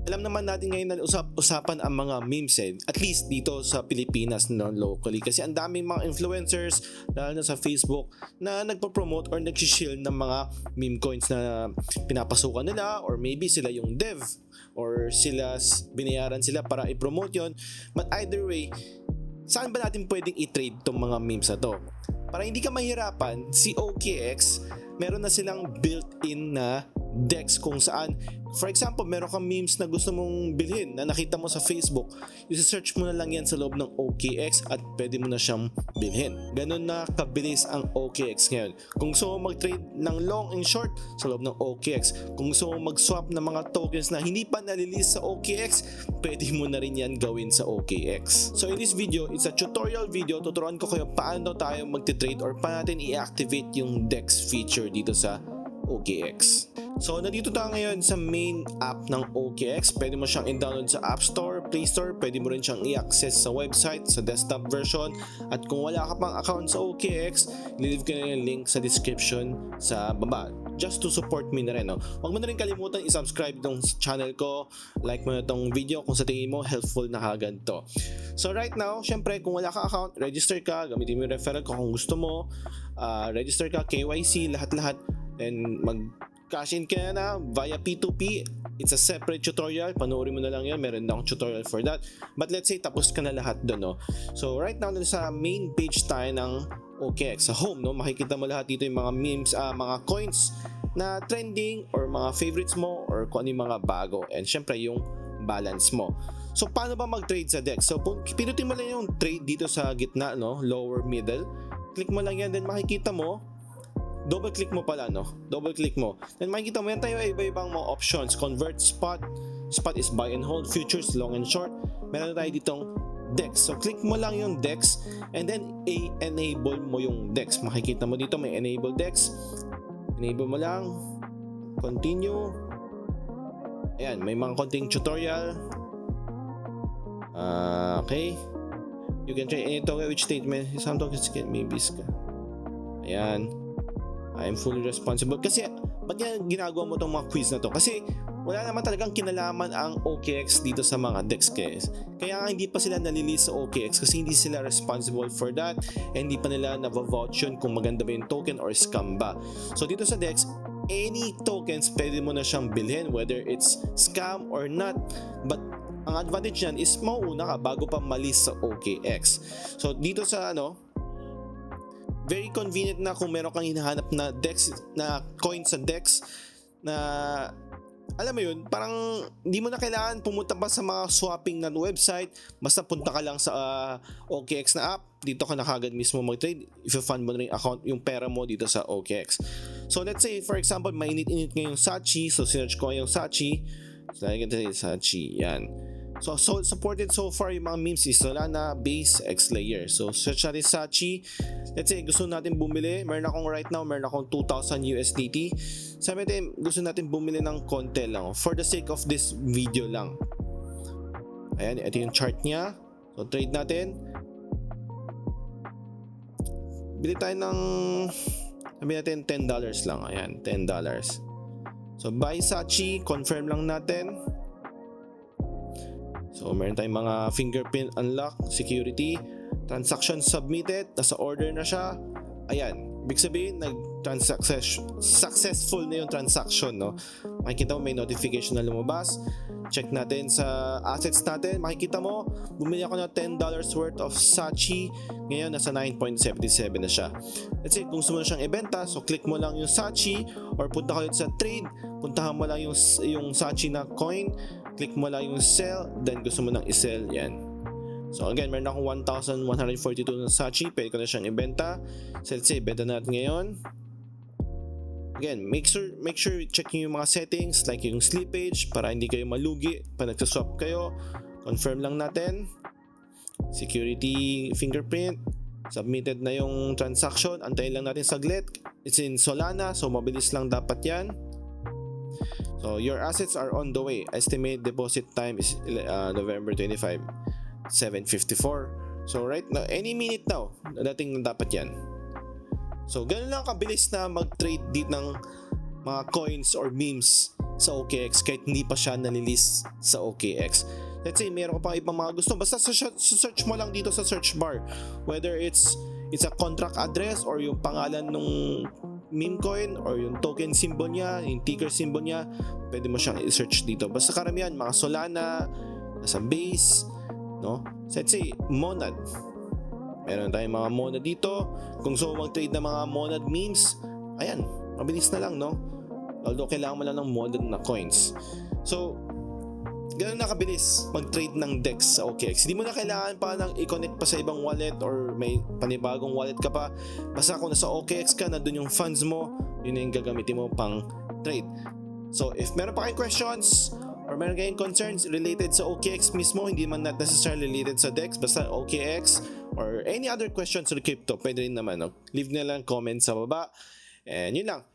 alam naman natin ngayon na usapan ang mga memes at least dito sa Pilipinas, no, locally, kasi ang daming mga influencers lalo na sa Facebook na nagpo-promote or nag-shield ng mga meme coins na pinapasukan nila, or maybe sila yung dev or sila binayaran sila para i-promote yon. But either way, saan ba natin pwedeng i-trade tong mga memes na to? Para hindi ka mahirapan, si OKX meron na silang built-in na DEX kung saan, for example, meron kang memes na gusto mong bilhin na nakita mo sa Facebook, i-search mo na lang yan sa loob ng OKX at pwede mo na siyang bilhin. Ganun na kabilis ang OKX ngayon. Kung gusto mo mag-trade ng long and short, sa loob ng OKX. Kung gusto mo mag-swap ng mga tokens na hindi pa nalilist sa OKX, pwede mo na rin yan gawin sa OKX. So in this video, it's a tutorial video. Tuturuan ko kayo paano tayo mag-trade or paano natin i-activate yung DEX feature dito sa OKX. So nandito tayo ngayon sa main app ng OKX. Pwede mo siyang i-download sa App Store, Play Store. Pwede mo rin siyang i-access sa website, sa desktop version. At kung wala ka pang account sa OKX, leave ko na yung link sa description sa baba, just to support me na rin, no? Huwag mo na rin kalimutan i-subscribe tong channel ko, like mo na tong video kung sa tingin mo helpful na kaganto. So right now, syempre kung wala ka account, register ka, gamitin mo yung referral ko kung gusto mo, register ka, KYC, lahat-lahat, and mag-cash in ka na via P2P. It's a separate tutorial, panoorin mo na lang yan, meron na akong tutorial for that. But let's say tapos ka na lahat doon, no? So right now, sa main page tayo ng OKX, sa home, no, makikita mo lahat dito yung mga memes, mga coins na trending or mga favorites mo or kung ano yung mga bago, and syempre yung balance mo. So paano ba mag-trade sa DEX? So pinutin mo lang yung trade dito sa gitna, no, lower middle, click mo lang yan, then makikita mo, double click mo pala, no, double click mo, then makikita mo yan tayo iba-ibang mga options. Convert spot is buy and hold, futures, long and short. Meron tayo ditong DEX. So click mo lang yung DEX and then enable mo yung DEX. Makikita mo dito may enable DEX. Enable mo lang. Continue. Ayan, may mga konting tutorial. Okay. You can try any token which statement. Some tokens can maybe scam. Ayan. I'm fully responsible. Kasi, ba't yan ginagawa mo tong mga quiz na to? Kasi, wala naman talagang kinalaman ang OKX dito sa mga DEX guys. Kaya nga hindi pa sila nalilist sa OKX kasi hindi sila responsible for that, and hindi pa nila na-vouch yun kung maganda ba yung token or scam ba. So dito sa DEX, any tokens pwede mo na siyang bilhin, whether it's scam or not. But ang advantage niyan is mauuna ka bago pa malist sa OKX. So dito sa very convenient na kung meron kang hinahanap na DEX, na coins sa DEX, na alam mo yun, parang hindi mo na kailangan pumunta pa sa mga swapping na website. Basta punta ka lang sa OKX na app, dito ka na kagad mismo mag-trade. If you fund mo na rin account, yung pera mo dito sa OKX. So let's say for example, mainit-init ngayong Sachi. So sinerch ko ngayong Sachi. So like Sachi, yan. So supported so far yung mga memes is Solana, Base, X-Layer. So search natin Sachi. Let's say gusto natin bumili, meron akong 2,000 USDT. Sabi natin gusto natin bumili ng konti lang for the sake of this video lang. Ayan, ito yung chart niya. So trade natin. Bili tayo ng, sabi natin $10 lang. Ayan, $10. So buy Sachi, confirm lang natin. So meron tayong mga fingerprint unlock, security, transaction submitted, nasa order na siya. Ayan, ibig sabihin successful na yung transaction, no? Makikita mo may notification na lumabas. Check natin sa assets natin, makikita mo bumili ako ng $10 worth of Sachi. Ngayon nasa 9.77 na siya. Let's say kung gusto mo na siyang ibenta, so click mo lang yung Sachi or punta ka sa trade, puntahan mo lang yung Sachi na coin, click mo lang yung sell, then gusto mo nang i-sell, yan. So again, meron akong 1,142 na Sachi, pwede ko na siyang ibenta. So let's say, benta natin ngayon. Again, make sure check yung mga settings, like yung slippage, para hindi kayo malugi pag nagsaswap kayo. Confirm lang natin. Security, fingerprint, submitted na yung transaction. Antayin lang natin saglit. It's in Solana, so mabilis lang dapat yan. So your assets are on the way. Estimate deposit time is November 25, 7:54. So right now, any minute now, dating na dapat yan. So ganun lang kabilis na mag-trade dito ng mga coins or memes sa OKX kahit hindi pa siya nalilist sa OKX. Let's say meron ka pang ibang mga gusto, basta search mo lang dito sa search bar, whether it's a contract address or yung pangalan ng meme coin or yung token symbol niya, yung ticker symbol niya, pwede mo siyang i-search dito. Basta karamihan mga Solana, nasa Base, no? So let's say Monad, meron tayong mga Monad dito. Kung gusto mo mag-trade ng mga Monad memes, ayan, mabilis na lang, no? Although kailangan mo lang ng Monad na coins. So ganun na kabilis mag-trade ng DEX sa OKX. Hindi mo na kailangan pa nang i-connect pa sa ibang wallet or may panibagong wallet ka pa. Basta kung nasa OKX ka, nandun yung funds mo, yun na yung gagamitin mo pang trade. So if meron pa kayong questions or meron kayong concerns related sa OKX mismo, hindi man not necessarily related sa DEX, basta OKX or any other questions sa crypto, pwede rin naman, no? Leave na lang comment sa baba. And yun lang.